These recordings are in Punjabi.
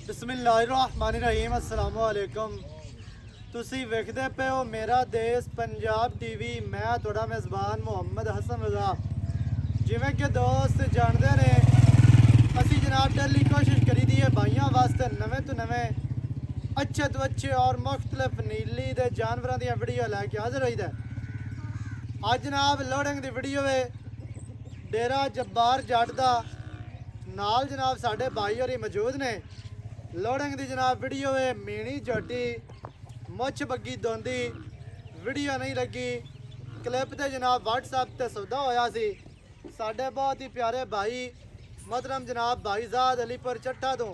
बिस्मिल्लाहिर्रहमानिर्रहीम अस्सलाम वालेकुम। तुसी वेखदे पे हो मेरा देश पंजाब टीवी। मैं थोड़ा मेज़बान मुहम्मद हसन रज़ा। जिवें कि दोस्त जानते ने असी जनाब डेली कोशिश करी दी है भाइयों वास्ते नवे तो नवे अच्छे तो अच्छे और मुख्तलिफ नीली दे जानवरों दी वीडियो लैके हाजिर होई दे। अज जनाब लोडिंग दी वीडियो है डेरा जब्बार जट दा नाल जनाब साडे भाई होरी मौजूद ने। लोडिंग दी जनाब वीडियो है मीणी झोटी मुछ बग्गी दोंदी। वीडियो नहीं लगी क्लिप ते जनाब व्हाट्सएप ते सौदा होया सी। साडे बहुत ही प्यारे भाई मोहतरम जनाब भाईजाद अलीपुर चट्टा तो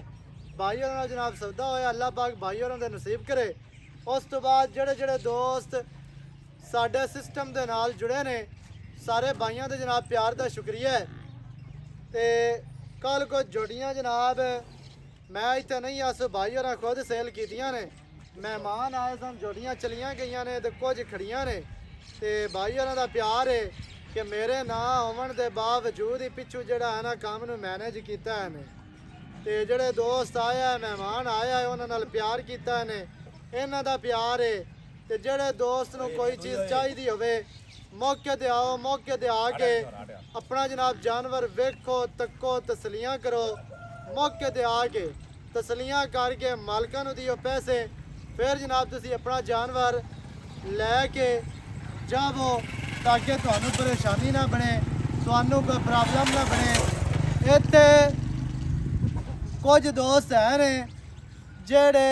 भाई होरां नाल जनाब सौदा होया। अल्लाह पाक भाई होरां दे नसीब करे। उस तो बाद जेड़े जेड़े दोस्त साडे सिस्टम दे नाल जुड़े ने सारे भाइयों दे जनाब प्यार दा शुक्रिया है। ते कल कुछ जोड़ियां जनाब मैं इतने नहीं अस भाई होरां खुद सेल कीतियां ने। मेहमान आए सन जोड़ियां चलियां गई ने ते कुछ खड़ियां ने। ते भाई होरां दा प्यार है कि मेरे ना होवन दे बावजूद ही पिछू जेड़ा है ना काम नूं मैनेज कीता है ने। ते जेड़े दोस्त आया मेहमान आया है उन्हां नाल प्यार कीता ने। इन्हां दा प्यार है। ते जेड़े दोस्त नूं कोई चीज़ चाहिदी होवे मौके ते आओ, मौके ते आके अपना जनाब जानवर वेखो तको तसलियां करो। मौके ते आके तसलियां करके मालकां नूं दिओ पैसे फिर जनाब तुसी अपना जानवर लैके जावो ताकि तुहानूं परेशानी ना बने, तुहानूं कोई प्रॉब्लम ना बने। इत्थे कुछ दोस्त है ने जेड़े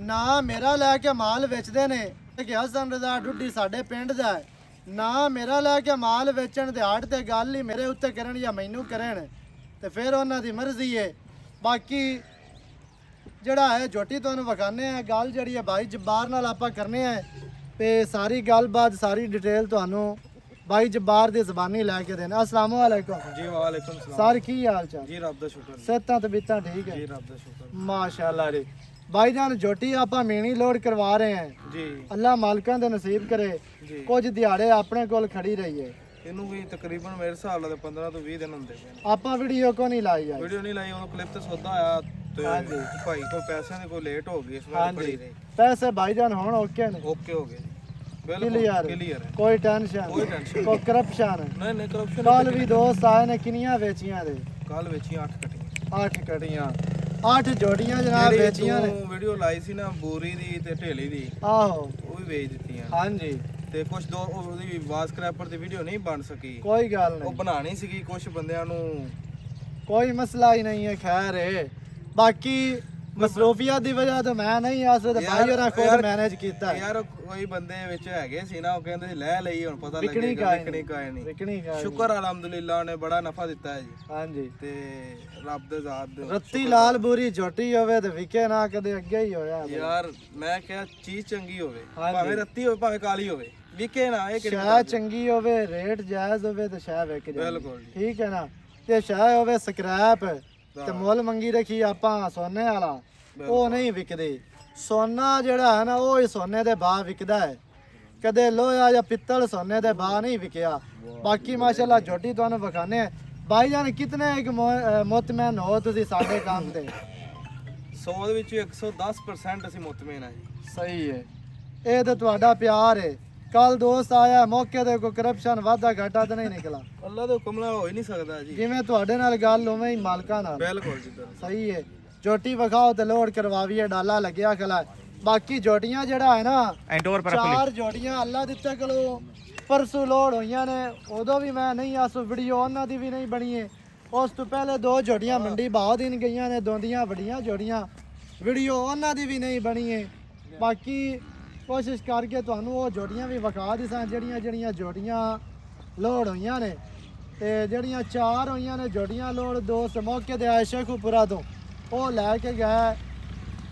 ना मेरा लैके माल बेचदे ने कि हसन रज़ा डुड्डी साडे पिंड दा है ना मेरा लैके माल बेचण ते हाड़ ते गल ही मेरे उत्ते करन या मैनू करन ते फिर उन्हां दी मर्जी है। बाकी ਜਿਹੜਾ ਹੈ ਝੋਟੀ ਤੁਹਾਨੂੰ ਵਿਖਾਣੇ ਆ ਗੱਲ ਜਿਹੜੀ ਹੈ ਭਾਈ ਜੱਬਾਰ ਨਾਲ ਆਪਾਂ ਕਰਨੇ ਆ ਤੇ ਸਾਰੀ ਗੱਲਬਾਤ ਸਾਰੀ ਡਿਟੇਲ ਤੁਹਾਨੂੰ ਭਾਈ ਜੱਬਾਰ ਦੀ ਜ਼ਬਾਨੀ ਲੈ ਕੇ ਦੇਣਾ। अस्सलाम वालेकुम जी वालेकुम सलाम सर की हाल चाल जी रब दा शुक्र सेहतां तबीयतां ठीक है जी रब दा शुक्र माशाल्लाह जी। भाई जान झोटी ਆਪਾਂ ਮੀਣੀ ਲੋਡ ਕਰਵਾ ਰਹੇ ਹਾਂ जी ਅੱਲਾ ਮਾਲਕਾਂ ਦੇ ਨਸੀਬ ਕਰੇ जी ਕੁਝ ਦਿਹਾੜੇ ਆਪਣੇ ਕੋਲ ਖੜੀ ਰਹੀ ਹੈ। ਇਹਨੂੰ ਵੀ ਤਕਰੀਬਨ ਮੇਰੇ ਹਿਸਾਬ ਨਾਲ 15 ਤੋਂ 20 ਦਿਨ ਹੁੰਦੇ ਪਏ ਆਪਾਂ ਵੀਡੀਓ ਕੋ ਨਹੀਂ ਲਾਈ ਯਾਰ ਵੀਡੀਓ ਨਹੀਂ ਲਾਈ ਉਹਨੂੰ ਕਲਿੱਪ ਤੇ ਸੌਦਾ ਆਇਆ ਤੇ ਹਾਂਜੀ। ਭਾਈ ਕੋਲ ਪੈਸਿਆਂ ਦੀ ਕੋਈ ਲੇਟ ਹੋ ਗਈ ਇਸ ਵਾਰ ਹਾਂਜੀ ਬੜੀ ਰਹੀ ਪੈਸੇ ਭਾਈ ਜਾਨ ਹੁਣ ਓਕੇ ਨੇ ਓਕੇ ਹੋ ਗਏ ਬਿਲਕੁਲ ਕਲੀਅਰ ਕਲੀਅਰ ਹੈ ਕੋਈ ਟੈਨਸ਼ਨ ਕੋਈ ਟੈਨਸ਼ਨ ਕੋਈ ਕਰਪਸ਼ਨ ਨਹੀਂ ਨਹੀਂ ਕਰਪਸ਼ਨ ਕੱਲ ਵੀ ਦੋਸਤ ਆਏ ਨੇ ਕਿੰਨੀਆਂ ਵੇਚੀਆਂ ਦੇ ਕੱਲ ਵੇਚੀਆਂ 8 ਕੱਟੀਆਂ 8 ਕੜੀਆਂ 8 ਜੋੜੀਆਂ ਜਨਾਬ ਵੇਚੀਆਂ ਨੇ। ਵੀਡੀਓ ਲਾਈ ਸੀ ਨਾ ਬੋਰੀ ਦੀ ਤੇ ਢੇਲੀ ਦੀ ਆਹੋ ਉਹ ਵੀ ਵੇਚ ਦਿੱਤੀਆਂ ਹਾਂਜੀ ਤੇ ਕੁਝ ਦੋ ਉਹਦੀ ਵਾਸ ਸਕ੍ਰੈਪਰ ਦੀ ਵੀਡੀਓ ਨਹੀਂ ਬਣ ਸਕੀ ਕੋਈ ਗੱਲ ਉਹ ਨਹੀਂ ਬਣਾਣੀ ਸੀਗੀ ਕੁਝ ਬੰਦਿਆਂ ਨੂੰ ਕੋਈ ਮਸਲਾ ਹੀ ਨਹੀਂ ਹੈ ਖੈਰ ਹੈ। ਬਾਕੀ ਮਸਰੂਫੀਅਤ ਦੀ ਵਜ੍ਹਾ ਤੋਂ ਮੈਂ ਨਹੀਂ ਆ ਸਕਦਾ ਭਾਈ ਹੋਰਾਂ ਖੁਦ ਮੈਨੇਜ ਕੀਤਾ ਯਾਰ ਕੋਈ ਬੰਦੇ ਵਿੱਚ ਹੈਗੇ ਸੀ ਨਾ ਉਹ ਕਹਿੰਦੇ ਸੀ ਲੈ ਲਈ ਹੁਣ ਪਤਾ ਵਿਕਣੀ ਲੱਗੇਗਾ ਕਾਇ ਵਿਕਣੀ ਕਾਇ ਨਹੀਂ ਵਿਕਣੀ ਗਾ ਸ਼ੁਕਰ ਅਲਹਮਦੁਲਿਲਾ ਉਹਨੇ ਬੜਾ ਨਫਾ ਦਿੱਤਾ ਹੈ ਜੀ ਹਾਂਜੀ ਤੇ ਰੱਬ ਦੇ ਜ਼ਾਤ ਦੇ ਰੱਤੀ ਲਾਲ ਬੂਰੀ ਝੋਟੀ ਹੋਵੇ ਤੇ ਵਿਕੇ ਨਾ ਕਦੇ ਅੱਗੇ ਹੀ ਹੋਇਆ ਯਾਰ ਮੈਂ ਕਿਹਾ ਚੀਜ਼ ਚੰਗੀ ਹੋਵੇ ਹਾਂਜੀ। ਭਾਵੇਂ ਰੱਤੀ ਹੋਵੇ ਭਾਵੇਂ ਕਾਲੀ ਹੋਵੇ ਵਿਕੇ ਨਾ ਇਹ ਕਿਹੜੀ ਸ਼ਾਹ ਚੰਗੀ ਹੋਵੇ ਰੇਟ ਜਾਇਜ਼ ਹੋਵੇ ਤੇ ਸ਼ਾਹ ਵਿਕ ਜਾਏ ਬਿਲਕੁਲ ਜੀ ਠੀਕ ਹੈ ਨਾ। ਤੇ ਸ਼ਾਹ ਹੋਵੇ ਸਕ੍ਰੈਪ ਤੇ ਮੁੱਲ ਮੰਗੀ ਰੱਖੀ ਆਪਾਂ ਸੋਨੇ ਵਾਲਾ ਉਹ ਨਹੀਂ ਵਿਕਦੇ। ਸੋਨਾ ਜਿਹੜਾ ਹੈ ਨਾ ਉਹ ਹੀ ਸੋਨੇ ਦੇ ਭਾਅ ਵਿਕਦਾ ਹੈ ਕਦੇ ਲੋਹਾ ਜਾਂ ਪਿੱਤਲ ਸੋਨੇ ਦੇ ਭਾਅ ਨਹੀਂ ਵਿਕਿਆ। ਬਾਕੀ ਮਾਸ਼ਾਅੱਲਾ ਝੋਟੀ ਤੁਹਾਨੂੰ ਵਿਖਾਣੇ ਆ ਭਾਈ ਜਾਨ ਕਿਤਨੇ ਇੱਕ ਮੁਤਮੈਨ ਹੋ ਤੁਸੀਂ ਸਾਡੇ ਕੰਮ ਤੇ 100 ਦੇ ਵਿੱਚ 110% ਅਸੀਂ ਮੁਤਮਿਨ ਆ ਜੀ ਸਹੀ ਹੈ। ਇਹ ਤਾਂ ਤੁਹਾਡਾ ਪਿਆਰ ਹੈ। ਕੱਲ ਦੋਸਤ ਆਇਆ ਮੌਕੇ ਤੇ ਕੋਈ ਕਰਪਸ਼ਨ ਵਾਧਾ ਘਾਟਾ ਤਾਂ ਨਹੀਂ ਨਿਕਲਾ। ਅੱਲਾ ਦੇ ਹੁਕਮ ਨਾਲ ਹੋ ਹੀ ਨਹੀਂ ਸਕਦਾ ਜੀ ਜਿਵੇਂ ਤੁਹਾਡੇ ਨਾਲ ਗੱਲ ਉਵੇਂ ਹੀ ਮਾਲਕਾਂ ਨਾਲ ਬਿਲਕੁਲ ਜੀ ਸਹੀ ਹੈ। ਝੋਟੀ ਵਿਖਾਓ ਤੇ ਲੋਡ ਕਰਵਾਵੀਏ ਡਾਲਾ ਲੱਗਿਆ ਖਲਾ। ਬਾਕੀ ਝੋਟੀਆਂ ਜਿਹੜਾ ਹੈ ਨਾ 4 ਝੋਟੀਆਂ ਅੱਲਾ ਦਿੱਤੇ ਕੋਲੋਂ ਪਰਸੋਂ ਲੋਡ ਹੋਈਆਂ ਨੇ ਉਦੋਂ ਵੀ ਮੈਂ ਨਹੀਂ ਆਸ ਵੀਡੀਓ ਉਹਨਾਂ ਦੀ ਵੀ ਨਹੀਂ ਬਣੀ ਹੈ। ਉਸ ਤੋਂ ਪਹਿਲੇ 2 ਝੋਟੀਆਂ ਮੰਡੀ ਭਾਅ ਦੇਣ ਗਈਆਂ ਨੇ ਦੋਂਦੀਆਂ ਵੱਡੀਆਂ ਝੋਟੀਆਂ ਵੀਡੀਓ ਉਹਨਾਂ ਦੀ ਵੀ ਨਹੀਂ ਬਣੀ ਹੈ। ਬਾਕੀ ਕੋਸ਼ਿਸ਼ ਕਰਕੇ ਤੁਹਾਨੂੰ ਉਹ ਝੋਟੀਆਂ ਵੀ ਵਿਖਾ ਦਿਸਾਂ ਜਿਹੜੀਆਂ ਝੋਟੀਆਂ ਲੋਡ ਹੋਈਆਂ ਨੇ ਤੇ ਜਿਹੜੀਆਂ 4 ਹੋਈਆਂ ਨੇ ਝੋਟੀਆਂ ਲੋਡ ਦੋਸਤ ਮੌਕੇ ਤੇ ਆਏ ਸ਼ੇਖੂਪੁਰਾ ਤੋਂ ਉਹ ਲੈ ਕੇ ਗਏ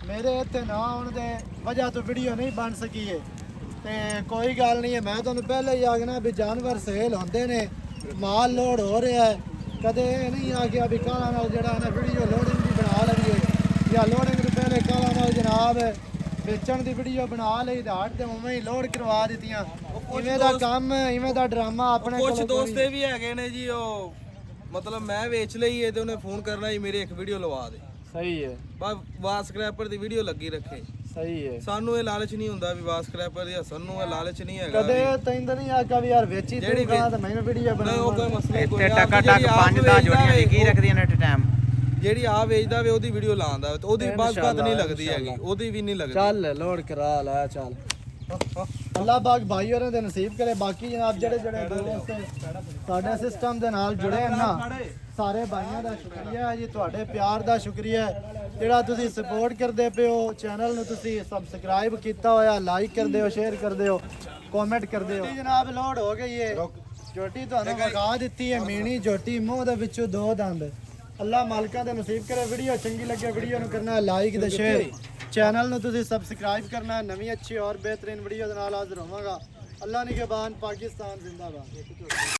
ਮੇਰੇ ਇੱਥੇ ਨਾ ਆਉਣ ਦੇ ਵਜ੍ਹਾ ਤੋਂ ਵੀਡੀਓ ਨਹੀਂ ਬਣ ਸਕੀ ਹੈ। ਤੇ ਕੋਈ ਗੱਲ ਨਹੀਂ ਹੈ ਮੈਂ ਤੁਹਾਨੂੰ ਪਹਿਲੇ ਹੀ ਆਖਣਾ ਵੀ ਜਾਨਵਰ ਸੇਲ ਹੁੰਦੇ ਨੇ ਮਾਲ ਲੋਡ ਹੋ ਰਿਹਾ ਹੈ। ਕਦੇ ਇਹ ਨਹੀਂ ਆ ਗਿਆ ਵੀ ਕਾਲਾ ਨਾਲ ਜਿਹੜਾ ਨਾ ਵੀਡੀਓ ਲੋਡਿੰਗ ਦੀ ਬਣਾ ਲਈਏ ਜਾਂ ਲੋਡਿੰਗ ਤੋਂ ਪਹਿਲੇ ਕਾਲਾ ਨਾਲ ਜਨਾਬ ਵੇਚਣ ਦੀ ਵੀਡੀਓ ਬਣਾ ਲਈ ਤੇ ਹਾਟ ਤੇ ਉਵੇਂ ਹੀ ਲੋਡ ਕਰਵਾ ਦਿੱਤੀਆਂ। ਇਵੇਂ ਦਾ ਕੰਮ ਇਵੇਂ ਦਾ ਡਰਾਮਾ ਆਪਣੇ ਕੁਝ ਦੋਸਤ ਵੀ ਹੈਗੇ ਨੇ ਜੀ ਉਹ ਮਤਲਬ ਮੈਂ ਵੇਚ ਲਈ ਏ ਤੇ ਉਹਨੇ ਫੋਨ ਕਰਨਾ ਜੀ ਮੇਰੀ ਇੱਕ ਵੀਡੀਓ ਲਵਾ ਦੇ ਸਹੀ ਹੈ ਬਸ ਵਾਸ ਸਕ੍ਰੈਪਰ ਦੀ ਵੀਡੀਓ ਲੱਗੀ ਰੱਖੇ। ਸਹੀ ਹੈ। ਸਾਨੂੰ ਇਹ ਲਾਲਚ ਨਹੀਂ ਹੁੰਦਾ ਵੀ ਵਾਸ ਸਕ੍ਰੈਪਰ ਦੀ ਹਸਨ ਨੂੰ ਇਹ ਲਾਲਚ ਨਹੀਂ ਹੈਗਾ ਕਦੇ ਤੈਨੂੰ ਤਾਂ ਨਹੀਂ ਆਖਿਆ ਵੀ ਯਾਰ ਵੇਚੀ ਜਿਹੜੀ ਤੂੰ ਕਹਾਂ ਤਾਂ ਮੈਨੂੰ ਵੀਡੀਓ ਬਣਾ। ਨਹੀਂ ਉਹ ਕੋਈ ਮਸਲਾ ਇੱਥੇ ਟਕਾ ਟਕ 5-10 ਜੋੜੀਆਂ ਵਿਕੀ ਰੱਖਦੀਆਂ ਨੇ ਟਾਈਮ। ਜਿਹੜੀ ਆ ਵੇਚਦਾ ਵੇ ਉਹਦੀ ਵੀਡੀਓ ਲਾਉਂਦਾ ਤੇ ਉਹਦੀ ਬਸ ਬਾਤ ਨਹੀਂ ਲੱਗਦੀ ਹੈਗੀ, ਉਹਦੀ ਵੀ ਨਹੀਂ ਲੱਗਦੀ। ਚੱਲ ਲੋਡ ਕਰਾ ਲੈ ਚੱਲ। ਅੱਲਾਹ ਪਾਕ ਭਾਈ ਹੋਰਾਂ ਦੇ ਨਸੀਬ ਕਰੇ। ਬਾਕੀ ਜਨਾਬ ਜਿਹੜੇ ਦੋਸਤ ਸਾਡੇ ਸਿਸਟਮ ਦੇ ਨਾਲ ਜੁੜੇ ਹਨ ਨਾ, ਸਾਰੇ ਭਾਈਆਂ ਦਾ ਸ਼ੁਕਰੀਆ ਜੀ, ਤੁਹਾਡੇ ਪਿਆਰ ਦਾ ਸ਼ੁਕਰੀਆ ਜਿਹੜਾ ਤੁਸੀਂ ਸਪੋਰਟ ਕਰਦੇ ਪਏ ਹੋ। ਚੈਨਲ ਨੂੰ ਤੁਸੀਂ ਸਬਸਕ੍ਰਾਈਬ ਕੀਤਾ ਹੋਇਆ, ਲਾਈਕ ਕਰਦੇ ਹੋ, ਸ਼ੇਅਰ ਕਰਦੇ ਹੋ, ਕਮੈਂਟ ਕਰਦੇ ਹੋ। ਜਨਾਬ ਲੋਡ ਹੋ ਗਈ ਹੈ ਝੋਟੀ, ਤੁਹਾਨੂੰ ਵਿਖਾ ਦਿੱਤੀ ਹੈ ਮੀਣੀ ਝੋਟੀ, ਮੂੰਹ ਦੇ ਵਿੱਚੋਂ 2 ਦੰਦ। ਅੱਲਾਹ ਮਾਲਕਾਂ ਦੇ ਨਸੀਬ ਕਰੇ। ਵੀਡੀਓ ਚੰਗੀ ਲੱਗੇ ਵੀਡੀਓ ਨੂੰ ਕਰਨਾ ਲਾਈਕ ਤੇ ਸ਼ੇਅਰ, ਚੈਨਲ ਨੂੰ ਤੁਸੀਂ ਸਬਸਕ੍ਰਾਈਬ ਕਰਨਾ। ਨਵੀਂ ਅੱਛੀ ਔਰ ਬਿਹਤਰੀਨ ਵੀਡੀਓ ਦੇ ਨਾਲ ਹਾਜ਼ਰ ਹੋਵਾਂਗਾ। ਅੱਲਾਹ ਨਿਗਹਿਬਾਨ, ਪਾਕਿਸਤਾਨ ਜ਼ਿੰਦਾਬਾਦ।